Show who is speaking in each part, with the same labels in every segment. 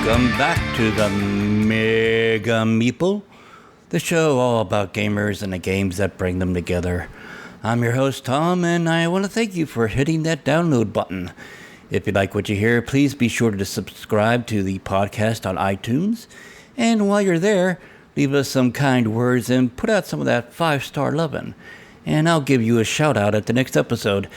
Speaker 1: Welcome back to the Mega Meeple, the show all about gamers and the games that bring them together. I'm your host, Tom, and I want to thank you for hitting that download button. If you like what you hear, please be sure to subscribe to the podcast on iTunes. And while you're there, leave us some kind words and put out some of that 5-star lovin'. And I'll give you a shout out at the next episode.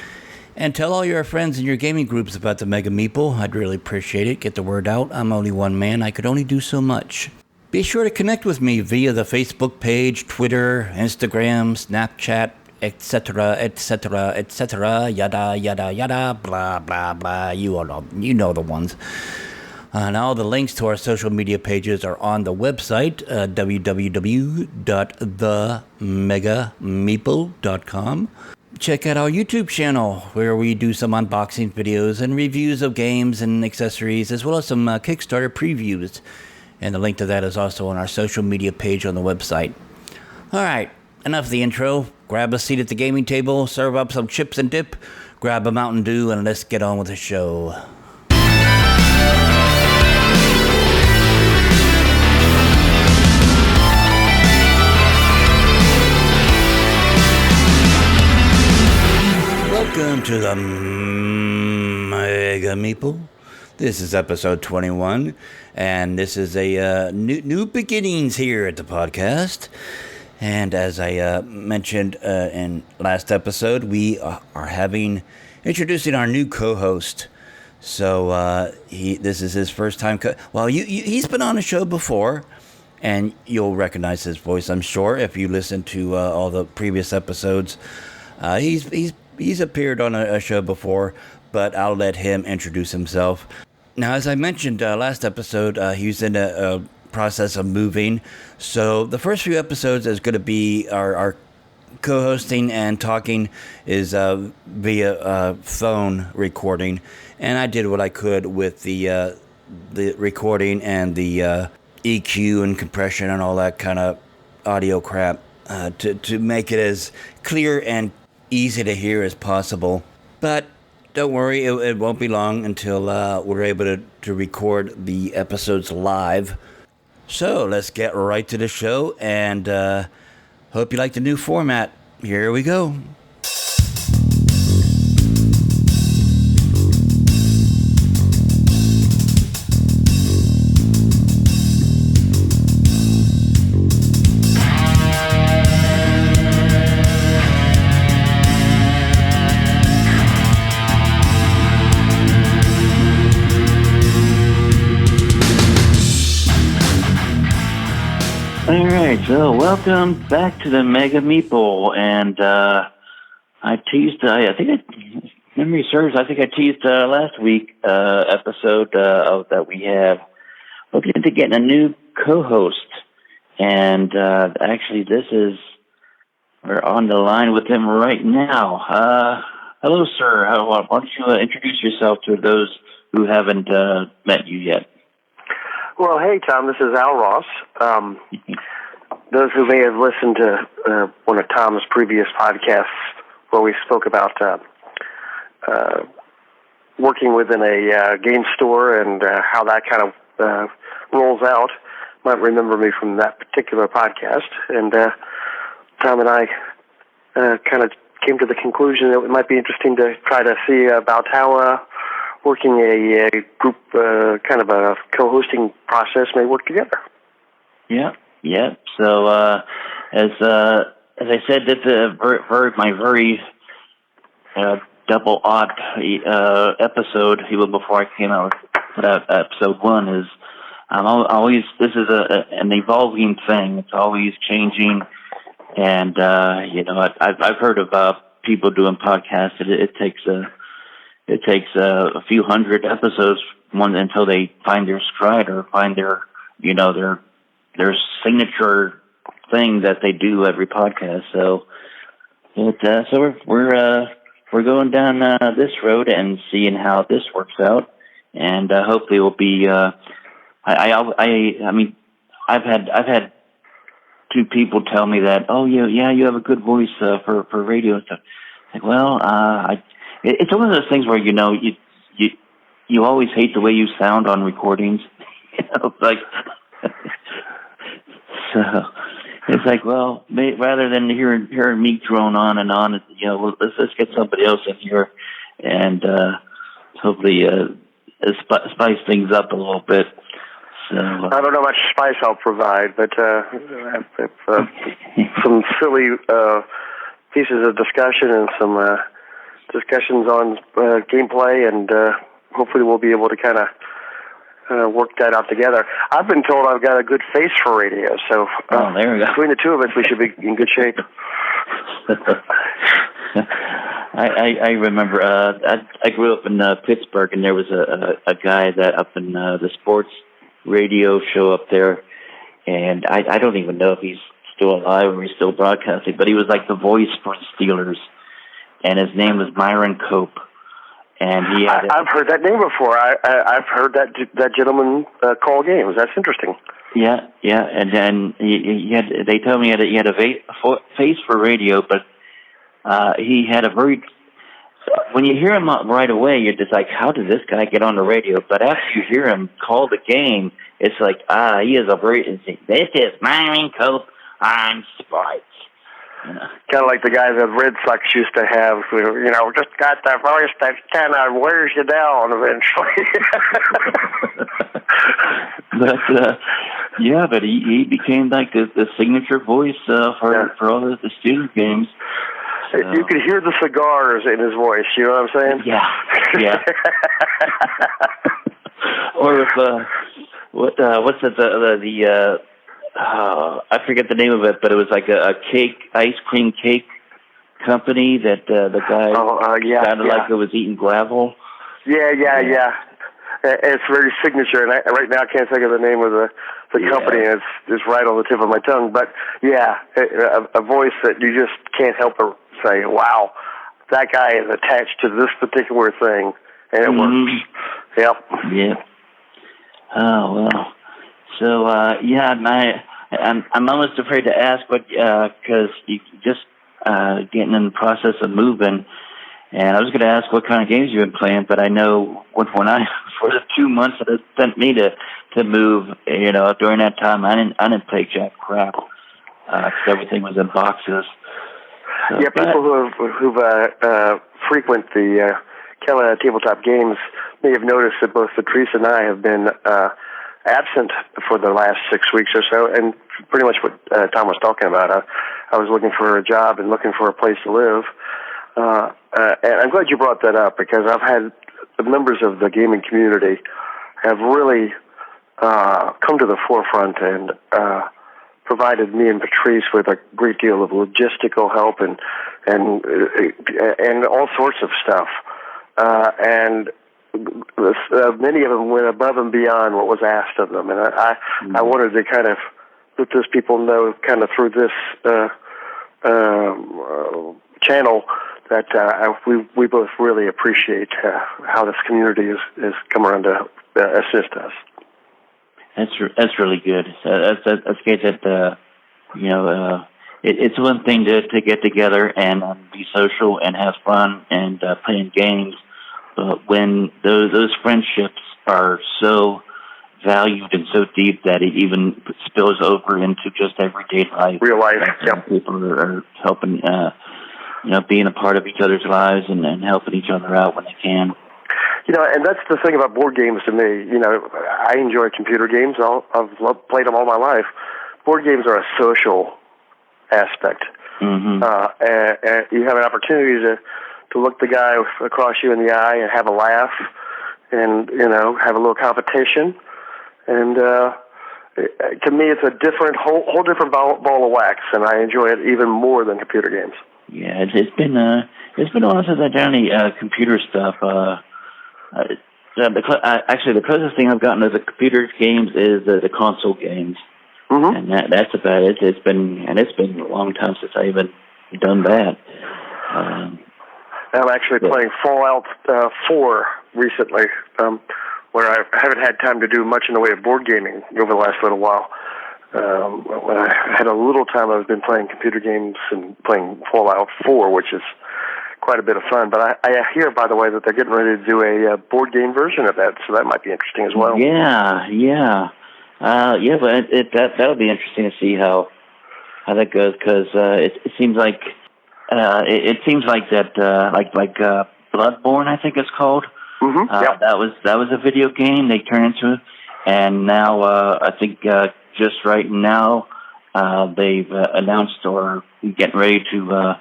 Speaker 1: And tell all your friends in your gaming groups about the Mega Meeple. I'd really appreciate it. Get the word out. I'm only one man. I could only do so much. Be sure to connect with me via the Facebook page, Twitter, Instagram, Snapchat, etc., etc., etc., yada, yada, yada, blah, blah, blah. You know the ones. And all the links to our social media pages are on the website, www.themegameeple.com. Check out our YouTube channel, where we do some unboxing videos and reviews of games and accessories, as well as some Kickstarter previews. And the link to that is also on our social media page on the website. All right, enough of the intro. Grab a seat at the gaming table, serve up some chips and dip, grab a Mountain Dew, and let's get on with the show. Welcome to the Mega Meeple. This is episode 21, and this is a new beginnings here at the podcast. And as I mentioned in last episode, we are introducing our new co-host. So this is his first time. He's been on the show before, and you'll recognize his voice, I'm sure, if you listen to all the previous episodes. He's appeared on a show before, but I'll let him introduce himself. Now, as I mentioned last episode, he's in a process of moving. So the first few episodes is going to be our co-hosting and talking is via phone recording. And I did what I could with the recording and the EQ and compression and all that kind of audio crap to make it as clear and easy to hear as possible. But don't worry, it won't be long until we're able to record the episodes live. So let's get right to the show, and hope you like the new format. Here we go. Alright, so welcome back to the Mega Meeple, and I teased, memory serves, I think I teased last week episode that we have looking into getting a new co-host, and actually we're on the line with him right now. Hello, sir. Why don't you introduce yourself to those who haven't met you yet?
Speaker 2: Well, hey, Tom, this is Al Ross. Those who may have listened to one of Tom's previous podcasts where we spoke about working within a game store and how that kind of rolls out might remember me from that particular podcast. And Tom and I kind of came to the conclusion that it might be interesting to try to see about how working a group, kind of a co-hosting process may work together.
Speaker 1: Yeah. So, as I said, this is my very double odd episode. Even before I came out with episode 1, is this is an evolving thing. It's always changing, and I've heard of people doing podcasts. It takes a few hundred episodes until they find their stride or find their signature thing that they do every podcast. So we're going down this road and seeing how this works out, and hopefully it will be. I mean, I've had two people tell me that, oh yeah, you have a good voice for radio and stuff. Like, well, it's one of those things where you always hate the way you sound on recordings.
Speaker 3: like, so it's like, well, rather than hearing me drone on and on, let's get somebody else in here and hopefully spice things up a little bit. So
Speaker 2: I don't know how much spice I'll provide, but some silly pieces of discussion and some discussions on gameplay, and hopefully we'll be able to kind of work that out together. I've been told I've got a good face for radio, so
Speaker 3: there we go.
Speaker 2: Between the two of us, we should be in good shape.
Speaker 3: I remember I grew up in Pittsburgh, and there was a guy that up in the sports radio show up there, and I don't even know if he's still alive or he's still broadcasting, but he was like the voice for the Steelers, and his name was Myron Cope. And he had
Speaker 2: I've heard that name before. I've heard that gentleman call games. That's interesting.
Speaker 3: Yeah, and then he had. They told me he had a face for radio, but he had a very. When you hear him right away, you're just like, how did this guy get on the radio? But after you hear him call the game, it's like, he is a very. This is Myron Cope on sports.
Speaker 2: Kind of like the guys that Red Sox used to have, who, just got that voice that kind of wears you down eventually.
Speaker 3: But he became like the signature voice for all the Steelers games. So.
Speaker 2: You could hear the cigars in his voice. You know what I'm saying?
Speaker 3: Yeah. Or if what's the I forget the name of it, but it was like a ice cream cake company that the guy sounded like it was eating gravel.
Speaker 2: Yeah. It's very signature, and right now I can't think of the name of the company. And it's right on the tip of my tongue. But a voice that you just can't help but say, "Wow, that guy is attached to this particular thing," and it works. Yep.
Speaker 3: Yeah. Oh well. So I'm almost afraid to ask what because you just getting in the process of moving, and I was going to ask what kind of games you've been playing, but I know for the 2 months that it sent me to move, during that time I didn't play jack crap because everything was in boxes. So,
Speaker 2: people who've frequent the Carolina Tabletop Games may have noticed that both Patrice and I have been absent for the last 6 weeks or so, and pretty much what Tom was talking about. I was looking for a job and looking for a place to live, and I'm glad you brought that up, because I've had the members of the gaming community have really come to the forefront and provided me and Patrice with a great deal of logistical help and all sorts of stuff, and many of them went above and beyond what was asked of them, and I wanted to kind of let those people know, kind of through this channel, that we both really appreciate how this community has come around to assist us.
Speaker 3: That's really good. That's great that it's one thing to get together and be social and have fun and playing games. But when those friendships are so valued and so deep that it even spills over into just everyday life,
Speaker 2: real life,
Speaker 3: people are helping, being a part of each other's lives and helping each other out when they can.
Speaker 2: And that's the thing about board games to me. I enjoy computer games. I've played them all my life. Board games are a social aspect.
Speaker 3: Mm-hmm.
Speaker 2: And you have an opportunity to look the guy across you in the eye and have a laugh and, have a little competition. And to me, it's a whole different ball of wax, and I enjoy it even more than computer games.
Speaker 3: Yeah, it's been a while since I've done any computer stuff. Actually, the closest thing I've gotten to the computer games is the console games, and that's about it. It's been a long time since I even done that.
Speaker 2: I'm actually playing Fallout 4 recently, where I haven't had time to do much in the way of board gaming over the last little while. When I had a little time, I've been playing computer games and playing Fallout 4, which is quite a bit of fun. But I hear, by the way, that they're getting ready to do a board game version of that, so that might be interesting as well.
Speaker 3: Yeah. Yeah, but that'll be interesting to see how that goes, because it seems like it seems like that like Bloodborne, I think it's called.
Speaker 2: Mm-hmm. Yep.
Speaker 3: That was a video game they turned into, and now I think just right now they've announced or getting ready to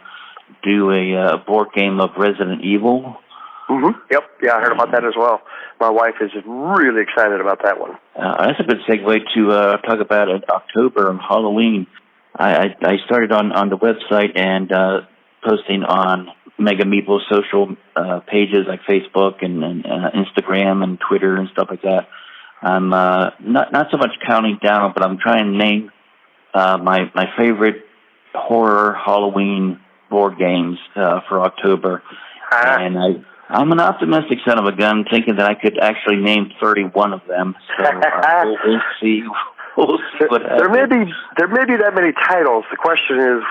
Speaker 3: do a board game of Resident Evil.
Speaker 2: Mm-hmm. Yep. Yeah, I heard about that as well. My wife is really excited about that one.
Speaker 3: That's a good segue to talk about October and Halloween. I started on the website and posting on Mega Meeple social pages like Facebook and Instagram and Twitter and stuff like that. I'm not so much counting down, but I'm trying to name my favorite horror Halloween board games for October. And I'm an optimistic son of a gun, thinking that I could actually name 31 of them. So we'll see. We'll see what happens.
Speaker 2: There may be that many titles. The question is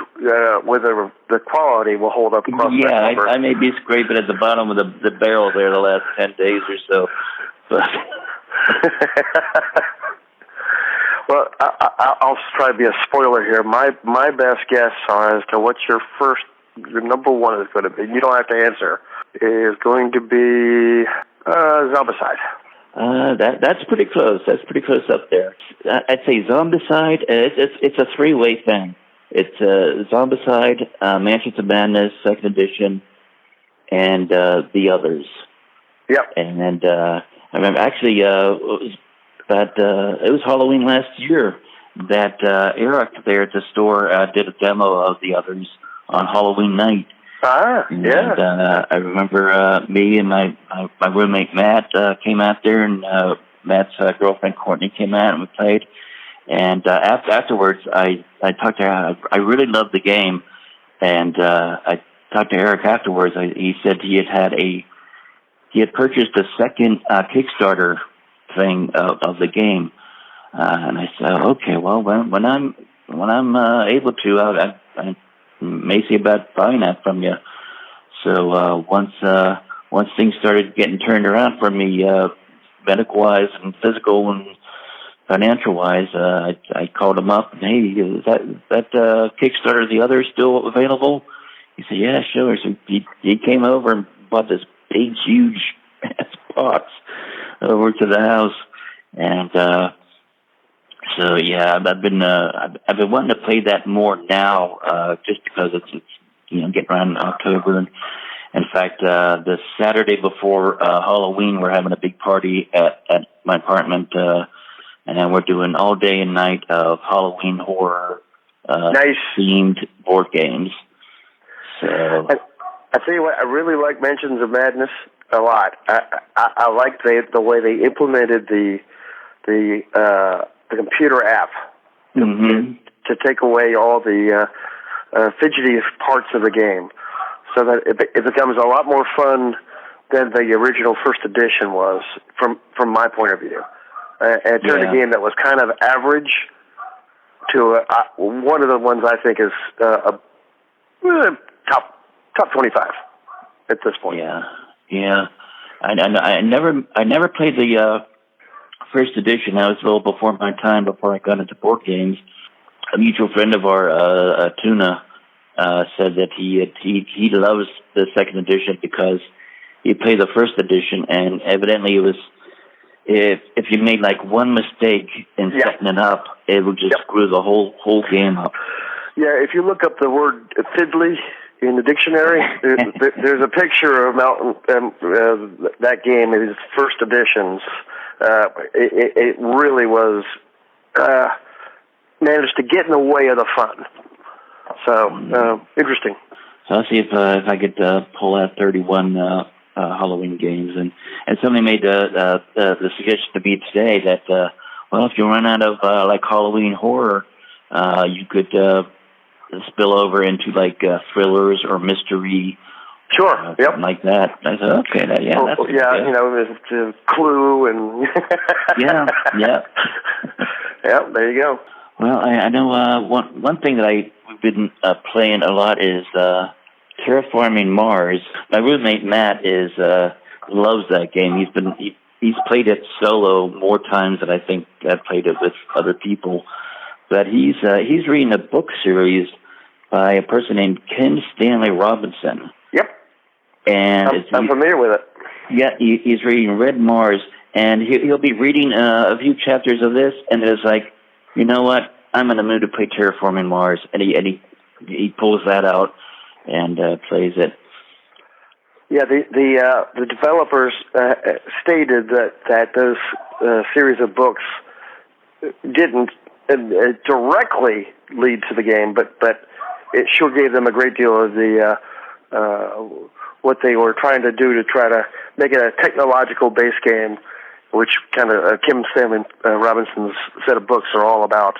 Speaker 2: whether the quality will hold up across that number.
Speaker 3: I may be scraping at the bottom of the barrel there the last 10 days or so. But
Speaker 2: well, I'll try to be a spoiler here. My best guess as to what your number one is going to be, you don't have to answer, is going to be Zombicide.
Speaker 3: That's pretty close. That's pretty close up there. I'd say Zombicide. It's a three-way thing. It's Zombicide, Mansions of Madness, Second Edition, and the others.
Speaker 2: Yep.
Speaker 3: And I remember actually it was Halloween last year that Eric there at the store did a demo of the others on Halloween night.
Speaker 2: Yeah.
Speaker 3: And I remember me and my roommate Matt came out there, and Matt's girlfriend Courtney came out and we played. And afterwards, I talked to her. I really loved the game, and I talked to Eric afterwards. He said he had purchased a second Kickstarter thing of the game, and I said, okay, well, when I'm able to, I may see about buying that from you. So once things started getting turned around for me, medical wise and physical and financial wise, I called him up and, hey, is that Kickstarter the other still available? He said, yeah, sure. So he came over and bought this big, huge box over to the house, and so yeah, I've been wanting to play that more now, just because it's getting around October. And in fact, the Saturday before Halloween, we're having a big party at my apartment, and then we're doing all day and night of Halloween horror themed board games. So
Speaker 2: I tell you what, I really like Mansions of Madness a lot. I like the way they implemented the computer app to take away all the fidgety parts of the game, so that it becomes a lot more fun than the original first edition was, from my point of view. And it turned a game that was kind of average to one of the ones I think is top 25 at this point.
Speaker 3: Yeah. I never played the first edition. I was a little before my time, before I got into board games. A mutual friend of our, Tuna, said that he loves the second edition because he played the first edition, and evidently it was, if you made like one mistake in setting it up, it would just screw the whole game up.
Speaker 2: Yeah, if you look up the word fiddly in the dictionary, there's a picture of that game in his first editions. It really was managed to get in the way of the fun. So interesting.
Speaker 3: So I'll see if I could pull out 31 Halloween games, and somebody made the suggestion to me today that if you run out of like Halloween horror, you could spill over into like thrillers or mystery.
Speaker 2: Sure.
Speaker 3: Like that. I said, okay, that's
Speaker 2: there's Clue and
Speaker 3: yeah.
Speaker 2: Yeah, there you go.
Speaker 3: Well, I know one thing that we've been playing a lot is Terraforming Mars. My roommate Matt loves that game. he's played it solo more times than I think I've played it with other people. But he's reading a book series by a person named Ken Stanley Robinson.
Speaker 2: Yep.
Speaker 3: And
Speaker 2: I'm familiar with it.
Speaker 3: Yeah, he's reading Red Mars, and he'll be reading a few chapters of this, and it's like, you know what? I'm in the mood to play Terraforming Mars, and he pulls that out and plays it.
Speaker 2: Yeah, the developers stated that those series of books didn't directly lead to the game, but it sure gave them a great deal of the what they were trying to do to try to make it a technological base game, which kind of Kim Stanley Robinson's set of books are all about.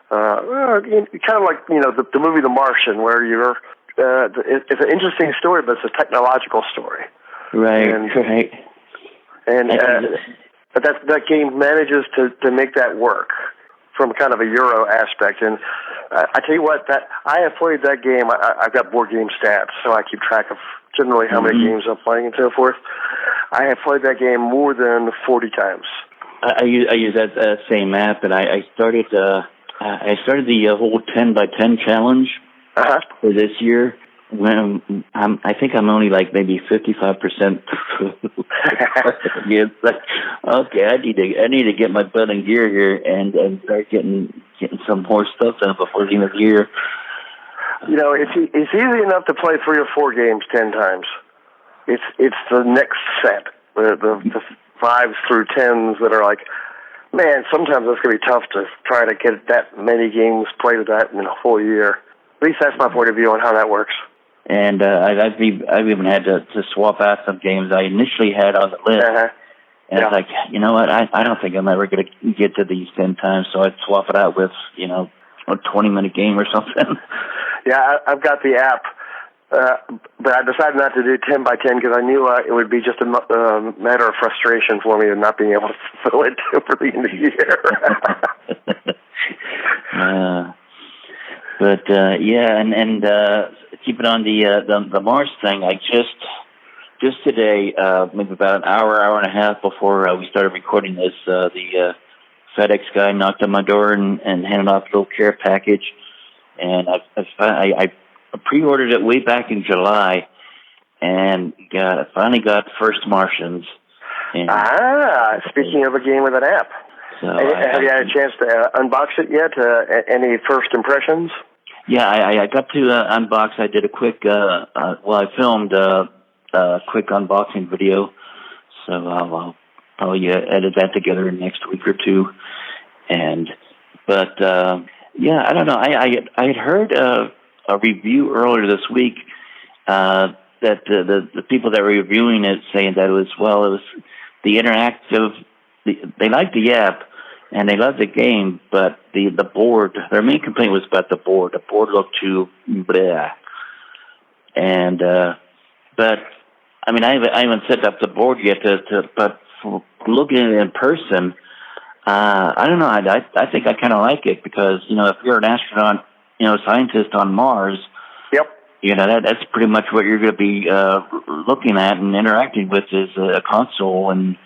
Speaker 2: Kind of like the movie The Martian, where you're it's an interesting story, but it's a technological story.
Speaker 3: Right.
Speaker 2: And but that game manages to make that work from kind of a Euro aspect. And I tell you what, that I have played that game. I've got board game stats, so I keep track of generally how many games I'm playing and so forth. I have played that game more than 40 times.
Speaker 3: I use that same app, and I started the whole 10 by 10 challenge for this year. When I think I'm only like maybe 55%. It's like, okay, I need to get my butt in gear here and start getting some more stuff done before the end of the year.
Speaker 2: It's easy enough to play 3 or 4 games 10 times. It's the next set, the 5s through 10s that are like, man, sometimes it's going to be tough to try to get that many games played of that in a whole year. At least that's my point of view on how that works.
Speaker 3: And I've even had to swap out some games I initially had on the list. And it's like, you know what, I don't think I'm ever going to get to these 10 times, so I'd swap it out with, a 20-minute game or something. Yeah,
Speaker 2: I've got the app, but I decided not to do 10 by 10 because I knew it would be just a matter of frustration for me of not being able to fill it for the end of the
Speaker 3: year. And keeping on the Mars thing, I just today, maybe about an hour and a half before we started recording this, the FedEx guy knocked on my door and handed off a little care package, and I pre-ordered it way back in July, and finally got First Martians. And,
Speaker 2: speaking of a game with an app, so have you had a chance to unbox it yet? Any first impressions?
Speaker 3: Yeah, I got to unbox. I did a quick, I filmed a quick unboxing video, so I'll probably edit that together in the next week or two. But I don't know. I had heard a review earlier this week that the people that were reviewing it saying that it was the interactive. They liked the app and they loved the game, but the board. Their main complaint was about the board. The board looked too bleh. And but I mean, I haven't set up the board yet. But for looking at it in person, I don't know. I think I kind of like it because if you're an astronaut, scientist on Mars,
Speaker 2: yep,
Speaker 3: that's pretty much what you're going to be looking at and interacting with is a console and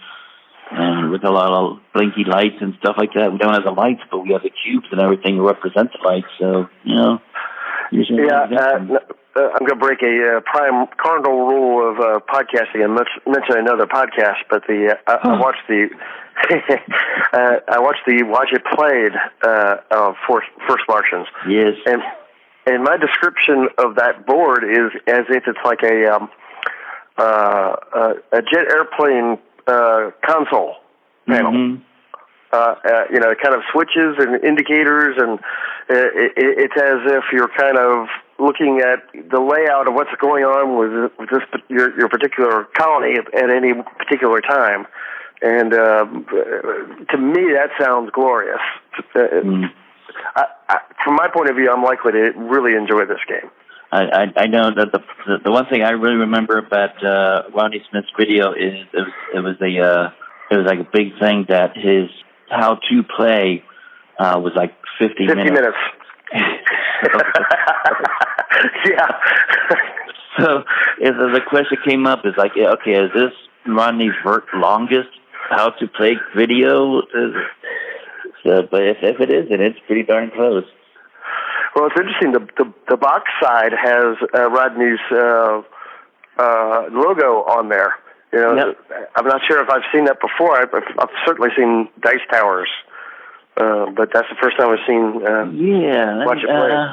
Speaker 3: with a lot of blinky lights and stuff like that. We don't have the lights, but we have the cubes and everything to represent the lights. So
Speaker 2: I'm going to break a prime cardinal rule of podcasting and mention another podcast, but I watched the Watch It Played of First Martians.
Speaker 3: Yes.
Speaker 2: And my description of that board is as if it's like a jet airplane console panel.
Speaker 3: Mm-hmm.
Speaker 2: It kind of switches and indicators, and it's as if you're kind of looking at the layout of what's going on with this your particular colony at any particular time. And to me, that sounds glorious. From my point of view, I'm likely to really enjoy this game.
Speaker 3: I know that the one thing I really remember about Rodney Smith's video is it was like a big thing that his how to play was like 50 minutes.
Speaker 2: Yeah.
Speaker 3: So if the question came up, is like, okay, is this Rodney's longest how to play video. So, but if it isn't, it's pretty darn close.
Speaker 2: Well, it's interesting. The box side has Rodney's logo on there. You know,
Speaker 3: yep.
Speaker 2: I'm not sure if I've seen that before. I've certainly seen Dice Towers, but that's the first time I've seen watch it play.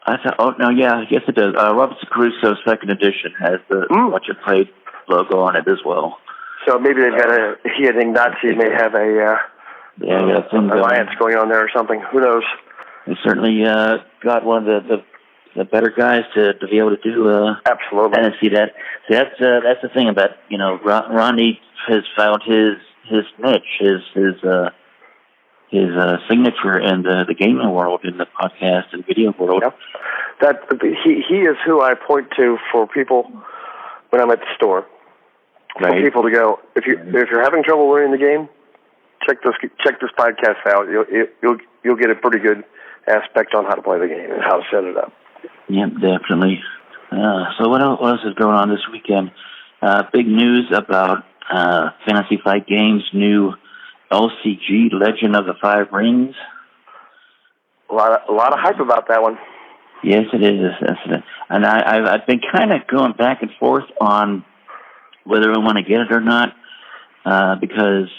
Speaker 3: I thought, oh no, yeah, yes it does. Robinson Crusoe Second Edition has the Watch It Play logo on it as well.
Speaker 2: So maybe they've got he and Ignazi may have a alliance going on there or something. Who knows?
Speaker 3: They certainly got one of the better guys to be able to do.
Speaker 2: Absolutely.
Speaker 3: And see that. See, that's the thing about Ronnie has found his niche, his signature in the gaming world, in the podcast and video world.
Speaker 2: Yep. That he is who I point to for people when I'm at the store.
Speaker 3: Right.
Speaker 2: For people to go, if you're having trouble learning the game, check this podcast out. You'll get a pretty good aspect on how to play the game and how to set it up.
Speaker 3: Yep, definitely. So what else is going on this weekend? Big news about Fantasy Flight Games' new LCG Legend of the Five Rings.
Speaker 2: A lot of hype about that one.
Speaker 3: Yes, it is. And I've been kind of going back and forth on whether I want to get it or not, because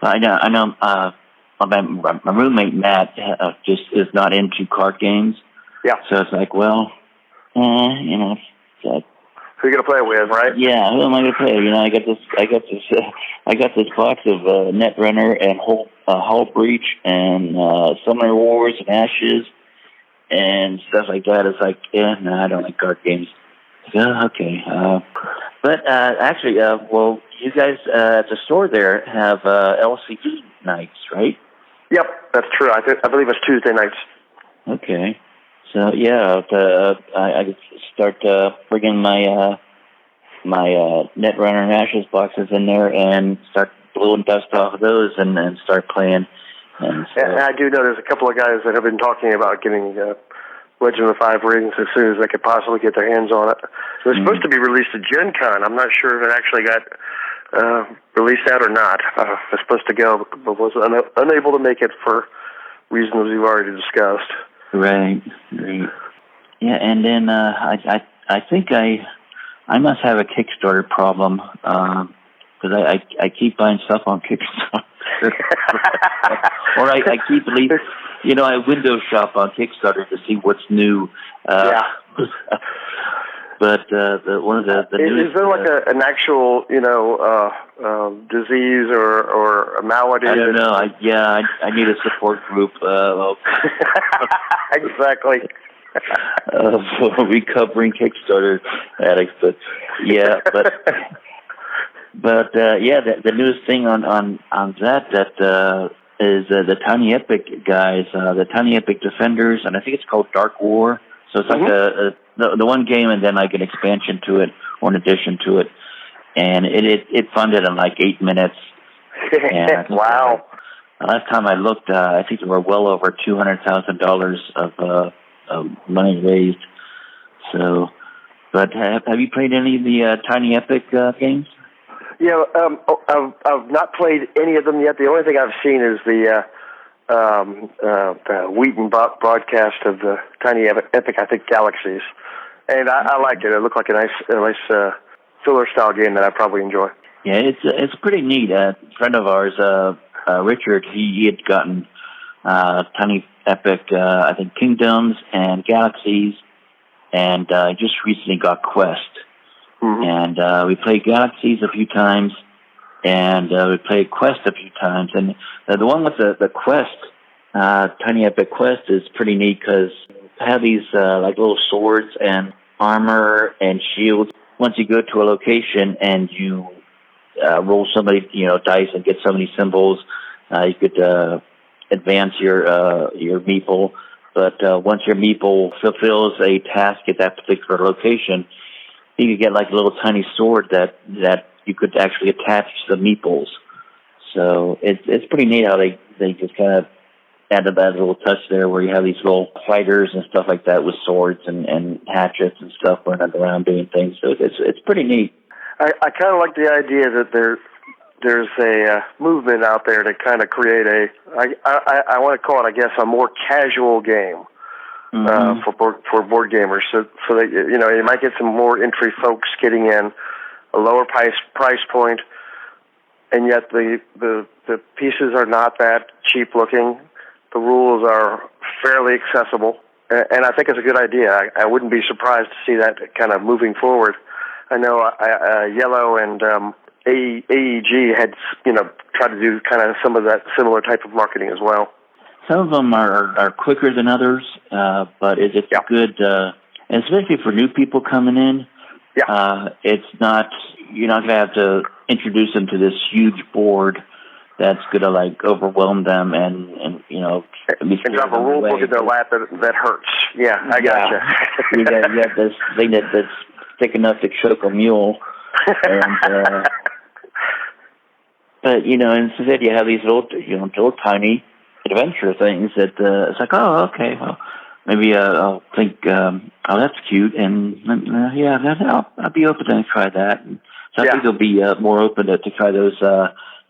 Speaker 3: I know my roommate Matt just is not into card games.
Speaker 2: Yeah.
Speaker 3: So it's like, well,
Speaker 2: who are you gonna play with, right?
Speaker 3: Yeah, who am I gonna play? I got this box of Netrunner and Hull Breach and Summoner Wars and Ashes and stuff like that. It's like, no, I don't like card games. Okay. But actually, well, you guys at the store there have LCG nights, right?
Speaker 2: Yep, that's true. I believe it's Tuesday nights.
Speaker 3: Okay. So yeah, I start bringing my Netrunner and Ashes boxes in there and start blowing dust off of those and start playing. And so,
Speaker 2: I do know there's a couple of guys that have been talking about getting Legend of the Five Rings as soon as they could possibly get their hands on it. It was supposed to be released at Gen Con. I'm not sure if it actually got released out or not. I was supposed to go, but was unable to make it for reasons we've already discussed.
Speaker 3: Right. Yeah, and then I think I must have a Kickstarter problem because I keep buying stuff on Kickstarter, or I keep leaving. I window shop on Kickstarter to see what's new.
Speaker 2: Yeah.
Speaker 3: But one of the
Speaker 2: is there like an actual disease or a malady?
Speaker 3: I don't know. I need a support group.
Speaker 2: Exactly.
Speaker 3: For recovering Kickstarter addicts, but the newest thing on that is the Tiny Epic guys, the Tiny Epic Defenders, and I think it's called Dark War. So it's like the one game and then like an expansion to it or an addition to it, and it funded in like 8 minutes. And
Speaker 2: wow!
Speaker 3: Last time I looked, I think there were well over $200,000 of money raised. So, but have you played any of the Tiny Epic games?
Speaker 2: Yeah, I've not played any of them yet. The only thing I've seen is the Wheaton broadcast of the Tiny Epic, I think, Galaxies. And I liked it. It looked like a nice filler-style game that I probably enjoy.
Speaker 3: Yeah, it's pretty neat. A friend of ours, Richard, he had gotten Tiny Epic, I think, Kingdoms and Galaxies, and just recently got Quest. Mm-hmm. And we played Galaxies a few times, and we played Quest a few times. And the one with the Quest, Tiny Epic Quest, is pretty neat because they have these like little swords and armor and shields. Once you go to a location and you roll somebody, dice and get so many symbols, you could advance your meeple. But once your meeple fulfills a task at that particular location, you could get like a little tiny sword that you could actually attach to the meeples. So it's pretty neat how they just kind of added that little touch there where you have these little fighters and stuff like that with swords and hatchets and stuff running around doing things. So it's pretty neat.
Speaker 2: I kind of like the idea that they're there's a movement out there to kind of create I want to call it, I guess, a more casual game for board gamers. So that, you might get some more entry folks getting in, a lower price point, and yet the pieces are not that cheap looking. The rules are fairly accessible, and I think it's a good idea. I wouldn't be surprised to see that kind of moving forward. I know Yellow and AEG had tried to do kind of some of that similar type of marketing as well.
Speaker 3: Some of them are quicker than others, but it's good, and especially for new people coming in. Yeah. You're not going to have to introduce them to this huge board that's going to overwhelm them and
Speaker 2: drop a rule book in their lap that hurts. Yeah, I gotcha.
Speaker 3: You got this thing that's thick enough to choke a mule. And, but instead you have these little tiny adventure things that it's like, oh, okay, well, maybe I'll think, oh, that's cute, and I'll be open to try that. And so I think they'll be more open to try those.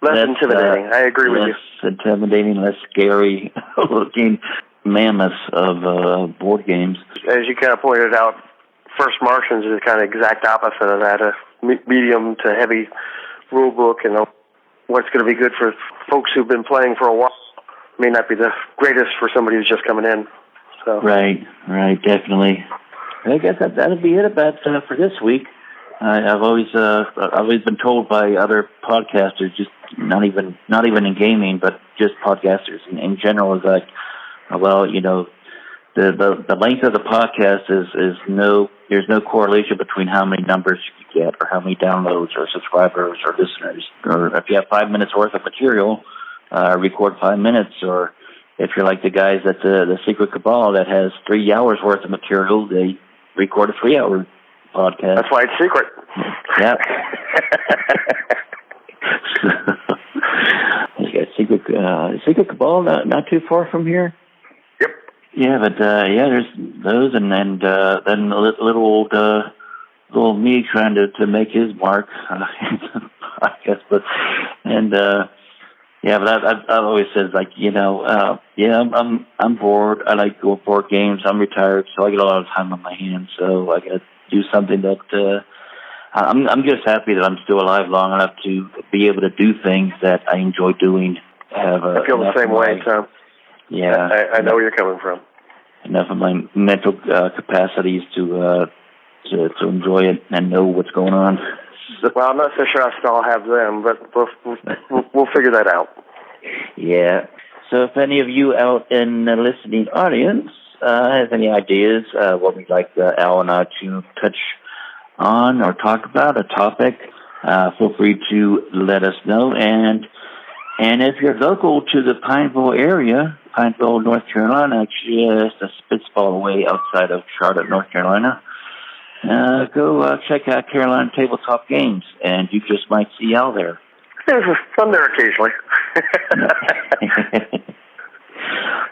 Speaker 2: Less intimidating. I agree with you.
Speaker 3: Less intimidating, less scary looking mammoths of board games.
Speaker 2: As you kind of pointed out, First Martians is kind of exact opposite of that, a medium to heavy rule book, and what's going to be good for folks who've been playing for a while may not be the greatest for somebody who's just coming in. So. Right,
Speaker 3: definitely. I guess that'll be it about for this week. I've always been told by other podcasters, just not even in gaming, but just podcasters in general, is like, well, the length of the podcast is there's no correlation between how many numbers you get or how many downloads or subscribers or listeners. Or if you have 5 minutes worth of material, record 5 minutes. Or if you're like the guys at the Secret Cabal that has 3 hours worth of material, they record a 3-hour podcast.
Speaker 2: That's why it's secret.
Speaker 3: Yeah. Secret Cabal, not too far from here.
Speaker 2: Yep.
Speaker 3: Yeah, but there's those, and then little old me trying to make his mark, I guess. But I've always said, like, I'm bored. I like going board games. I'm retired, so I get a lot of time on my hands. So I got to do something that I'm just happy that I'm still alive long enough to be able to do things that I enjoy doing.
Speaker 2: I feel the same way, Tom.
Speaker 3: Yeah,
Speaker 2: I know where you're coming from.
Speaker 3: Enough of my mental capacities to enjoy it and know what's going on.
Speaker 2: Well, I'm not so sure I still have them, but we'll figure that out.
Speaker 3: Yeah. So if any of you out in the listening audience has any ideas what we'd like Al and I to touch on or talk about, a topic, feel free to let us know. And if you're local to the Pineville area, Pineville, North Carolina, actually just a spitball away outside of Charlotte, North Carolina, go check out Carolina Tabletop Games, and you just might see Al there.
Speaker 2: I'm there occasionally.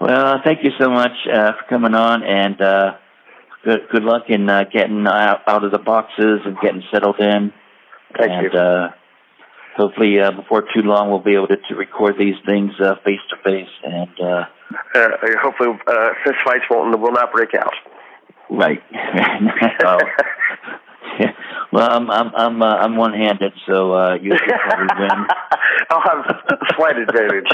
Speaker 3: Well, thank you so much for coming on, and good luck in getting out of the boxes and getting settled in.
Speaker 2: Thank you.
Speaker 3: Hopefully, before too long, we'll be able to record these things face to face, and
Speaker 2: hopefully, fist fights will not break out.
Speaker 3: Right. Well, I'm one-handed, so you can probably win.
Speaker 2: I'll have a slight advantage.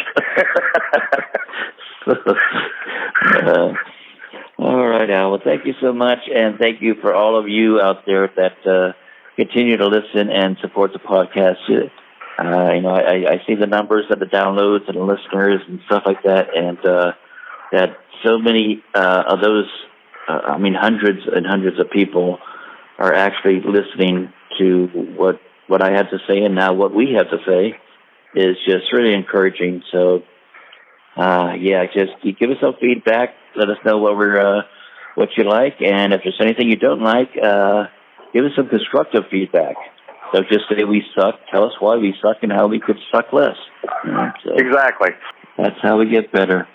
Speaker 3: All right, Al. Well, thank you so much, and thank you for all of you out there that continue to listen and support the podcast. I see the numbers of the downloads and the listeners and stuff like that, and that so many of those, hundreds and hundreds of people are actually listening to what I have to say, and now what we have to say is just really encouraging. So, just give us some feedback. Let us know what you like, and if there's anything you don't like, give us some constructive feedback. So just say we suck, tell us why we suck, and how we could suck less. So
Speaker 2: exactly.
Speaker 3: That's how we get better.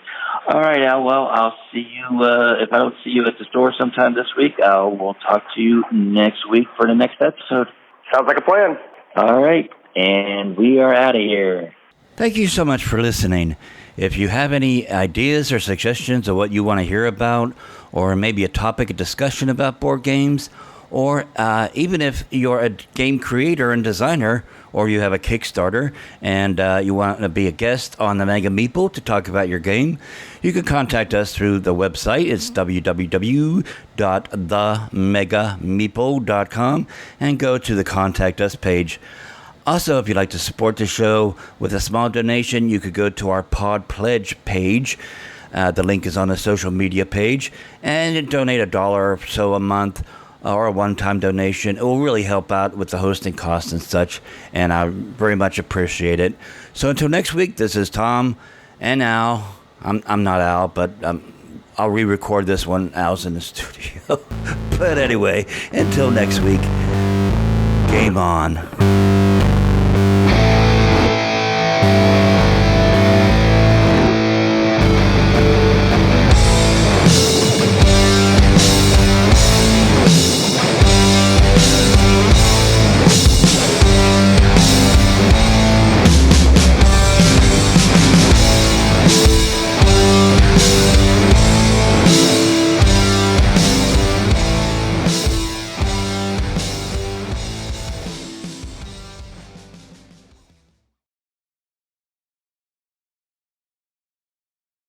Speaker 3: All right, Al. Well, I'll see you. If I don't see you at the store sometime this week, we'll talk to you next week for the next episode.
Speaker 2: Sounds like a plan.
Speaker 3: All right. And we are out of here.
Speaker 1: Thank you so much for listening. If you have any ideas or suggestions of what you want to hear about, or maybe a topic of discussion about board games, or even if you're a game creator and designer, or you have a Kickstarter and you want to be a guest on the Mega Meeple to talk about your game, you can contact us through the website. It's www.themegameeple.com and go to the Contact Us page. Also, if you'd like to support the show with a small donation, you could go to our Pod Pledge page. The link is on the social media page, and donate $1 or so a month or a one-time donation. It will really help out with the hosting costs and such, and I very much appreciate it. So until next week, this is Tom and Al. I'm not Al, but I'll re-record this one. Al's in the studio. But anyway, until next week, game on.